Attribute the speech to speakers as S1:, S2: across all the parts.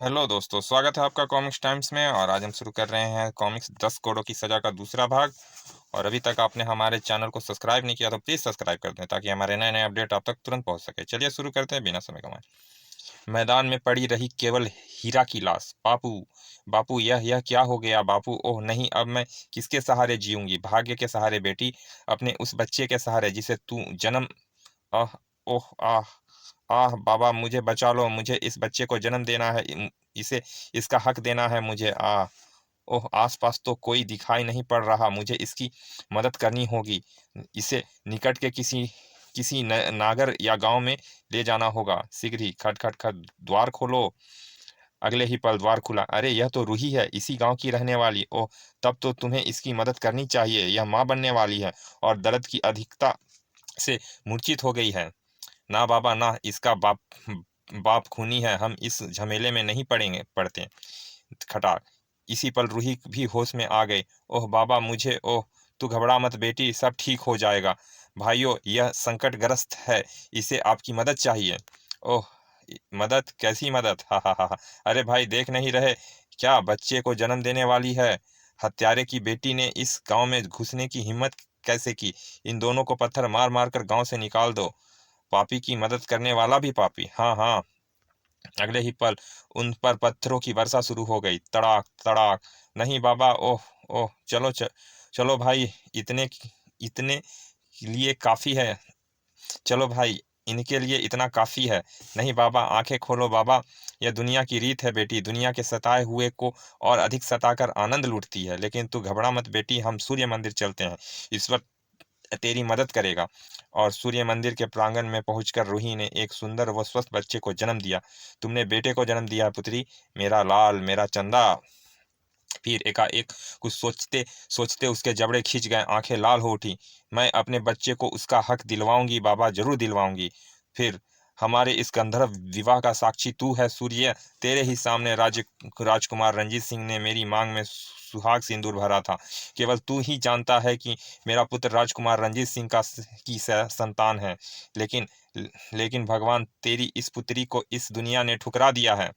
S1: Hello दोस्तों, स्वागत है आपका कॉमिक्स टाइम्स में। और आज हम शुरू कर रहे हैं कॉमिक्स 10 करोड़ों की सज़ा का दूसरा भाग। और अभी तक आपने हमारे चैनल को सब्सक्राइब नहीं किया तो प्लीज़ सब्सक्राइब कर दें ताकि हमारे नए नए अपडेट आप तक तुरंत पहुंच सके। चलिए शुरू करते हैं बिना समय गंवाए। मैदान में पड़ी रही केवल हीरा की लाश। बापू, बापू, यह क्या हो गया बापू? ओह नहीं, अब मैं किसके सहारे जीऊंगी? भाग्य के सहारे बेटी, अपने उस बच्चे के सहारे जिसे तू जन्म। आह, ओह, आह, आह बाबा, मुझे बचा लो, मुझे इस बच्चे को जन्म देना है, इसे इसका हक देना है मुझे। आह, ओह, आसपास तो कोई दिखाई नहीं पड़ रहा, मुझे इसकी मदद करनी होगी। इसे निकट के किसी किसी नागर या गांव में ले जाना होगा शीघ्र ही। खट खट खट, द्वार खोलो। अगले ही पल द्वार खुला। अरे, यह तो रूही है, इसी गांव की रहने वाली। ओह, तब तो तुम्हें इसकी मदद करनी चाहिए, यह माँ बनने वाली है और दर्द की अधिकता से मूर्छित हो गई है। ना बाबा ना, इसका बाप बाप खूनी है, हम इस झमेले में नहीं पड़ते। खटाक, इसी पल रूही भी होश में आ गई। ओह बाबा, मुझे, ओह, तू घबरा मत बेटी, सब ठीक हो जाएगा। भाइयों, यह संकटग्रस्त है, इसे आपकी मदद चाहिए। ओह, मदद? कैसी मदद? हा हा हा हा। अरे भाई, देख नहीं रहे क्या, बच्चे को जन्म देने वाली है। हत्यारे की बेटी ने इस गांव में घुसने की हिम्मत कैसे की? इन दोनों को पत्थर मार मार कर गांव से निकाल दो। पापी की मदद करने वाला भी पापी। हाँ हाँ। अगले ही पल उन पर पत्थरों की वर्षा शुरू हो गई। तड़ाक तड़ाक। नहीं बाबा, ओह, ओह, चलो भाई, इतने इतने लिए काफी है। चलो भाई, इनके लिए इतना काफी है। नहीं बाबा, आंखें खोलो बाबा, यह दुनिया की रीत है बेटी, दुनिया के सताए हुए को और अधिक सताकर आनंद लूटती है। लेकिन तू घबरा मत बेटी, हम सूर्य मंदिर चलते हैं, ईश्वर तेरी मदद करेगा। और सूर्य मंदिर के प्रांगण में पहुंचकर रूही ने एक सुंदर व स्वस्थ बच्चे को जन्म दिया। तुमने बेटे को जन्म दिया पुत्री, मेरा लाल, मेरा चंदा। फिर एकाएक कुछ सोचते सोचते उसके जबड़े खिंच गए, आंखें लाल हो उठी। मैं अपने बच्चे को उसका हक दिलवाऊंगी बाबा, जरूर दिलवाऊंगी। फिर हमारे इस गंधर्व विवाह का साक्षी तू है सूर्य। तेरे ही सामने राजकुमार रंजीत सिंह ने मेरी मांग में सुहाग सिंदूर भरा था। केवल तू ही जानता है कि मेरा पुत्र राजकुमार रंजीत सिंह की संतान है। लेकिन लेकिन भगवान, तेरी इस पुत्री को इस दुनिया ने ठुकरा दिया है।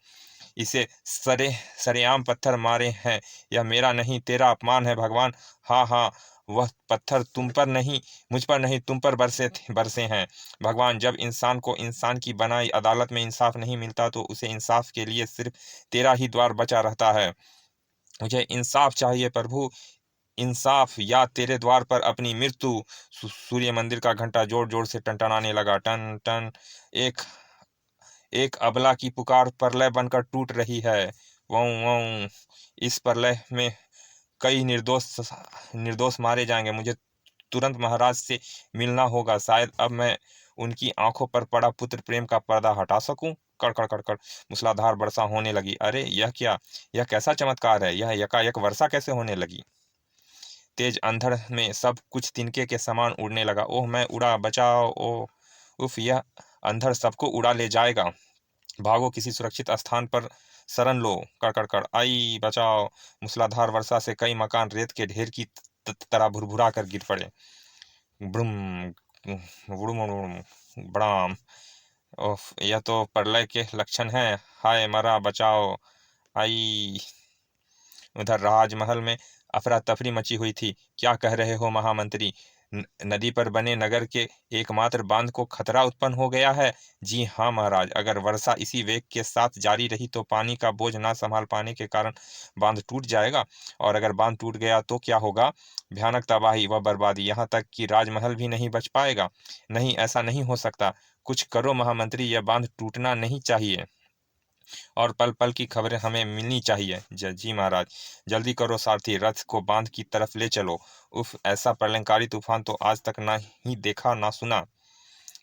S1: इसे सरेआम पत्थर मारे हैं। यह मेरा नहीं, तेरा अपमान है भगवान। हाँ हाँ, वह पत्थर तुम पर नहीं, मुझ पर नहीं, तुम पर बरसे हैं भगवान। जब इंसान को इंसान की बनाई अदालत में इंसाफ नहीं मिलता तो उसे इंसाफ के लिए सिर्फ तेरा ही द्वार बचा रहता है। मुझे इंसाफ चाहिए प्रभु, इंसाफ, या तेरे द्वार पर अपनी मृत्यु। सूर्य मंदिर का घंटा जोर जोर से टनटनाने लगा। टन टन। एक एक अबला की पुकार प्रलय बनकर टूट रही है। वों वों। इस प्रलय में कई निर्दोष निर्दोष मारे जाएंगे। मुझे तुरंत महाराज से मिलना होगा, शायद अब मैं उनकी आंखों पर पड़ा पुत्र प्रेम का पर्दा हटा सकूं। कड़कड़ कड़कड़ मूसलाधार वर्षा होने लगी। अरे यह क्या, यह कैसा चमत्कार है, यह यकायक वर्षा कैसे होने लगी? तेज अंधड़ में सब कुछ तिनके के समान उड़ने लगा। ओह, मैं उड़ा, बचाओ। ओह, उफ, यह अंधड़ सबको उड़ा ले जाएगा। भागो, किसी सुरक्षित स्थान पर शरण लो। कड़कड़, आई बचाओ। मूसलाधार वर्षा से कई मकान रेत के ढेर की तरह भुरभुरा कर गिर पड़े। ब्रुम, वुड़ुम, बड़ाम। ओह, यह तो प्रलय के लक्षण हैं। हाय मरा, बचाओ। आई। उधर राजमहल में अफरा तफरी मची हुई थी। क्या कह रहे हो महामंत्री? नदी पर बने नगर के एकमात्र बांध को खतरा उत्पन्न हो गया है? जी हाँ महाराज, अगर वर्षा इसी वेग के साथ जारी रही तो पानी का बोझ ना संभाल पाने के कारण बांध टूट जाएगा। और अगर बांध टूट गया तो क्या होगा? भयानक तबाही व बर्बादी, यहाँ तक कि राजमहल भी नहीं बच पाएगा। नहीं, ऐसा नहीं हो सकता। कुछ करो महामंत्री, यह बांध टूटना नहीं चाहिए और पल पल की खबरें हमें मिलनी चाहिए। जी महाराज, जल्दी करो सारथी, रथ को बांध की तरफ ले चलो। उफ, ऐसा प्रलयंकारी तूफान तो आज तक ना ही देखा ना सुना।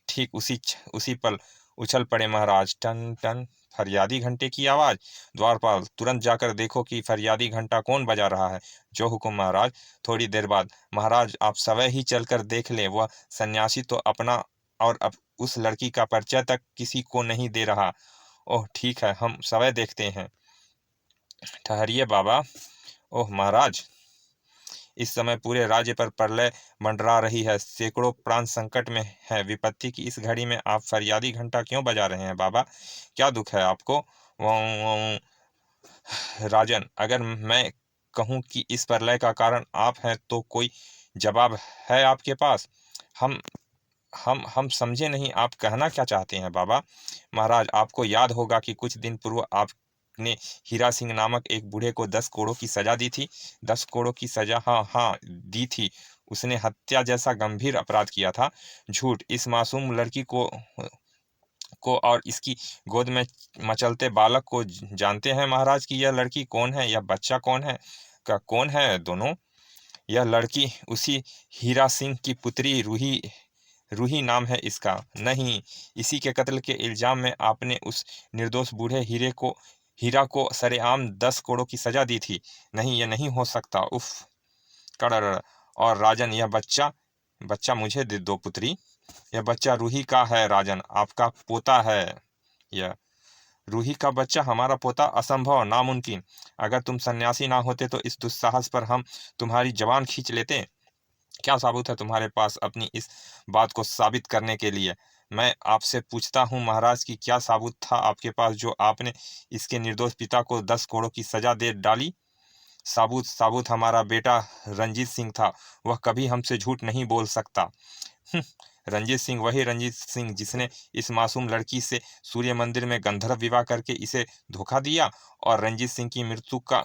S1: ठीक उसी पल उछल पड़े महाराज। टन टन, फरियादी घंटे की आवाज। द्वारपाल, तुरंत जाकर देखो कि फरियादी घंटा कौन बजा रहा है। जो हुकुम महाराज। थोड़ी देर बाद। महाराज, आप स्वयं ही चलकर देख लें, वह सन्यासी तो अपना और अब उस लड़की का परिचय तक किसी को नहीं दे रहा। ओह ठीक है, हम स्वयं देखते हैं। ठहरिए बाबा। ओह महाराज, इस समय पूरे राज्य पर प्रलय मंडरा रही है, सैकड़ों प्राण संकट में है। विपत्ति की इस घड़ी में आप फरियादी घंटा क्यों बजा रहे हैं बाबा? क्या दुख है आपको? वो राजन, अगर मैं कहूँ कि इस प्रलय का कारण आप हैं तो कोई जवाब है आपके पास? हम हम समझे नहीं, आप कहना क्या चाहते हैं बाबा? महाराज, आपको याद होगा कि कुछ दिन पूर्व आपने हीरा सिंह नामक एक बूढ़े को 10 कोड़ों की सजा दी थी। 10 कोड़ों की सजा, हाँ हाँ, दी थी। उसने हत्या जैसा गंभीर अपराध किया था। झूठ। इस मासूम लड़की को और इसकी गोद में मचलते बालक को जानते हैं महाराज कि यह लड़की कौन है, यह बच्चा कौन है, का कौन है दोनों? यह लड़की उसी हीरा सिंह की पुत्री रूही, रूही नाम है इसका। नहीं, इसी के कत्ल के इल्जाम में आपने उस निर्दोष बूढ़े हीरा को सरेआम 10 कोड़ों की सजा दी थी। नहीं, यह नहीं हो सकता। उफ, कड़र। और राजन, यह बच्चा बच्चा मुझे दे दो पुत्री। यह बच्चा रूही का है राजन, आपका पोता है। यह रूही का बच्चा हमारा पोता? असंभव, नामुमकिन। अगर तुम सन्यासी ना होते तो इस दुस्साहस पर हम तुम्हारी जबान खींच लेते। क्या सबूत है तुम्हारे पास अपनी इस बात को साबित करने के लिए? मैं आपसे पूछता हूँ महाराज कि क्या सबूत था आपके पास जो आपने इसके निर्दोष पिता को 10 कोड़ों की सजा दे डाली? साबुत हमारा बेटा रंजीत सिंह था। वह कभी हमसे झूठ नहीं बोल सकता। हम्म, रंजीत सिंह, वही रंजीत सिंह जिसने इस मासूम लड़की से सूर्य मंदिर में गंधर्व विवाह करके इसे धोखा दिया और रंजीत सिंह की मृत्यु का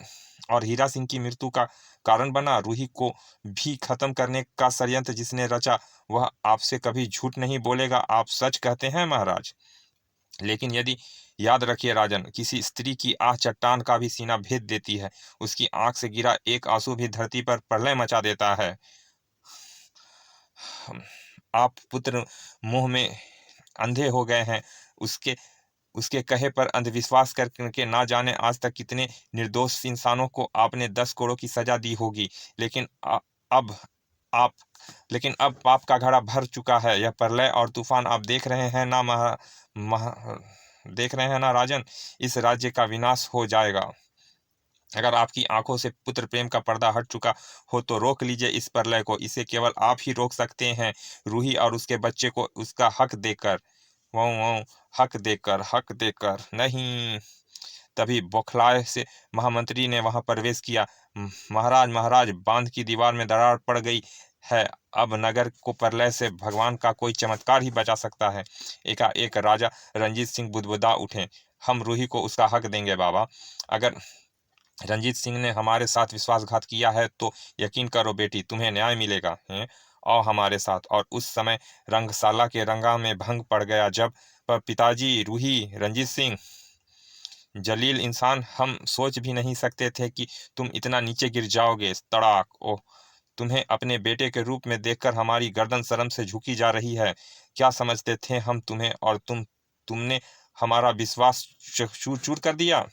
S1: और हीरा सिंह की मृत्यु का कारण बना। रूही को भी खत्म करने का षड्यंत्र जिसने रचा, वह आपसे कभी झूठ नहीं बोलेगा। आप सच कहते हैं महाराज। लेकिन यदि, याद रखिए राजन, किसी स्त्री की आह चट्टान का भी सीना भेद देती है। उसकी आंख से गिरा एक आंसू भी धरती पर प्रलय मचा देता है। आप पुत्र मोह में अंधे हो गए हैं। उसके उसके कहे पर अंधविश्वास करके ना जाने आज तक कितने निर्दोष इंसानों को आपने 10 कोड़ों की सजा दी होगी। लेकिन अब आप लेकिन अब पाप का घड़ा भर चुका है। यह प्रलय और तूफान आप देख रहे हैं ना देख रहे हैं ना राजन? इस राज्य का विनाश हो जाएगा। अगर आपकी आंखों से पुत्र प्रेम का पर्दा हट चुका हो तो रोक लीजिए इस प्रलय को। इसे केवल आप ही रोक सकते हैं, रूही और उसके बच्चे को उसका हक देकर। वो हक देकर नहीं। तभी बौखलाए से महामंत्री ने वहां प्रवेश किया। महाराज, महाराज, बांध की दीवार में दरार पड़ गई है। अब नगर को प्रलय से भगवान का कोई चमत्कार ही बचा सकता है। एकाएक राजा रंजीत सिंह बुदबुदा उठे। हम रूही को उसका हक देंगे बाबा। अगर रंजीत सिंह ने हमारे साथ विश्वासघात किया है तो यकीन करो बेटी, तुम्हें न्याय मिलेगा है। आओ हमारे साथ। और उस समय रंगशाला के रंगा में भंग पड़ गया जब पिताजी, रूही, रंजीत सिंह, जलील इंसान, हम सोच भी नहीं सकते थे कि तुम इतना नीचे गिर जाओगे। तड़ाक। ओह, तुम्हें अपने बेटे के रूप में देखकर हमारी गर्दन शर्म से झुकी जा रही है। क्या समझते थे हम तुम्हें, और तुमने हमारा विश्वास चूर चूर कर दिया।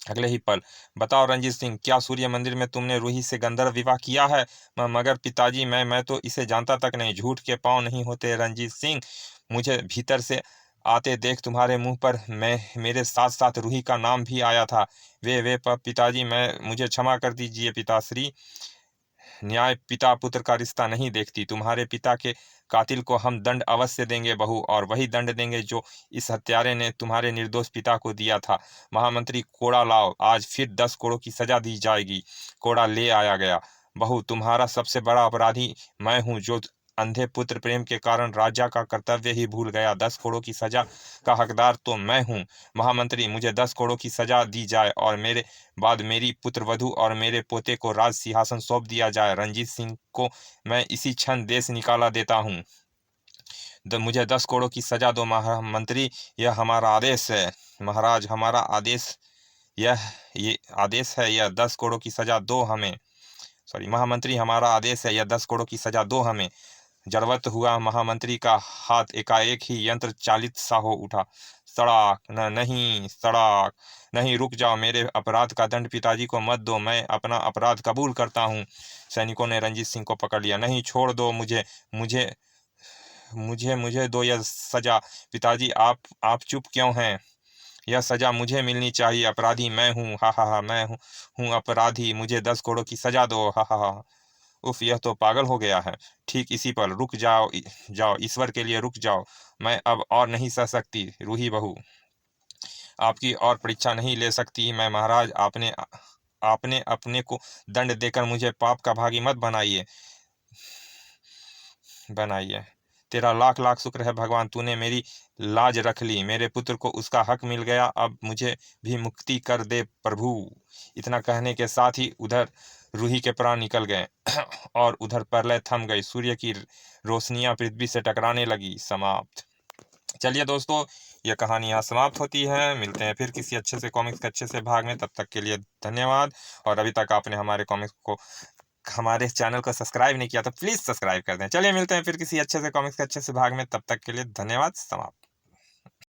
S1: अगले ही पल, बताओ रंजीत सिंह, क्या सूर्य मंदिर में तुमने रूही से गंधर्व विवाह किया है? मगर पिताजी, मैं तो इसे जानता तक नहीं। झूठ के पांव नहीं होते रंजीत सिंह। मुझे भीतर से आते देख तुम्हारे मुंह पर मेरे साथ साथ रूही का नाम भी आया था। वे पिताजी, मैं मुझे क्षमा कर दीजिए पिताश्री। न्याय पिता पुत्र का रिश्ता नहीं देखती। तुम्हारे पिता के कातिल को हम दंड अवश्य देंगे बहू, और वही दंड देंगे जो इस हत्यारे ने तुम्हारे निर्दोष पिता को दिया था। महामंत्री, कोड़ा लाओ। आज फिर 10 कोड़ों की सजा दी जाएगी। कोड़ा ले आया गया। बहू, तुम्हारा सबसे बड़ा अपराधी मैं हूँ जो अंधे पुत्र प्रेम के कारण राजा का कर्तव्य ही भूल गया। 10 कोड़ों की सजा का हकदार तो मैं हूँ। महामंत्री, मुझे 10 कोड़ों की सजा दी जाए और मेरे बाद मेरी पुत्रवधू और मेरे पोते को राज सिंहासन सौंप दिया जाए। रंजीत सिंह को मैं इसी क्षण देश निकाला देता हूँ। मुझे 10 कोड़ों की सजा दो महामंत्री, यह हमारा आदेश है। महाराज, हमारा आदेश, यह ये आदेश है। यह 10 कोड़ों की सजा दो हमें। सॉरी महामंत्री, हमारा आदेश है। यह 10 कोड़ों की सजा दो हमें। जड़वत हुआ महामंत्री का हाथ एकाएक ही यंत्र चालित सा हो उठा। सड़ाक। नहीं, सड़ाक। नहीं, रुक जाओ। मेरे अपराध का दंड पिताजी को मत दो। मैं अपना अपराध कबूल करता हूँ। सैनिकों ने रंजीत सिंह को पकड़ लिया। नहीं, छोड़ दो मुझे। मुझे मुझे दो यह सजा। पिताजी, आप चुप क्यों हैं? यह सजा मुझे मिलनी चाहिए। अपराधी मैं हूँ। हा हा हा, मैं हूँ अपराधी। मुझे 10 कोड़ों की सजा दो। हा हा हा। उफ, यह तो पागल हो गया है। ठीक इसी पर रुक जाओ, जाओ, ईश्वर के लिए रुक जाओ। मैं अब और नहीं सह सकती। रूही बहू, आपकी और परीक्षा नहीं ले सकती। मैं महाराज, आपने आपने अपने को दंड देकर मुझे पाप का भागी मत बनाइए। तेरा लाख लाख शुक्र है भगवान, तूने मेरी लाज रख ली। मेरे पुत्र को उसका हक मिल गया, अब मुझे भी मुक्ति कर दे प्रभु। इतना कहने के साथ ही उधर रूही के प्राण निकल गए और उधर प्रलय थम गई। सूर्य की रोशनियां पृथ्वी से टकराने लगी। समाप्त। चलिए दोस्तों, यह कहानी यहाँ समाप्त होती है। मिलते हैं फिर किसी अच्छे से कॉमिक्स के अच्छे से भाग में। तब तक के लिए धन्यवाद। और अभी तक आपने हमारे चैनल को सब्सक्राइब नहीं किया तो प्लीज़ सब्सक्राइब कर दें। चलिए मिलते हैं फिर किसी अच्छे से कॉमिक्स के अच्छे से भाग में। तब तक के लिए धन्यवाद। समाप्त।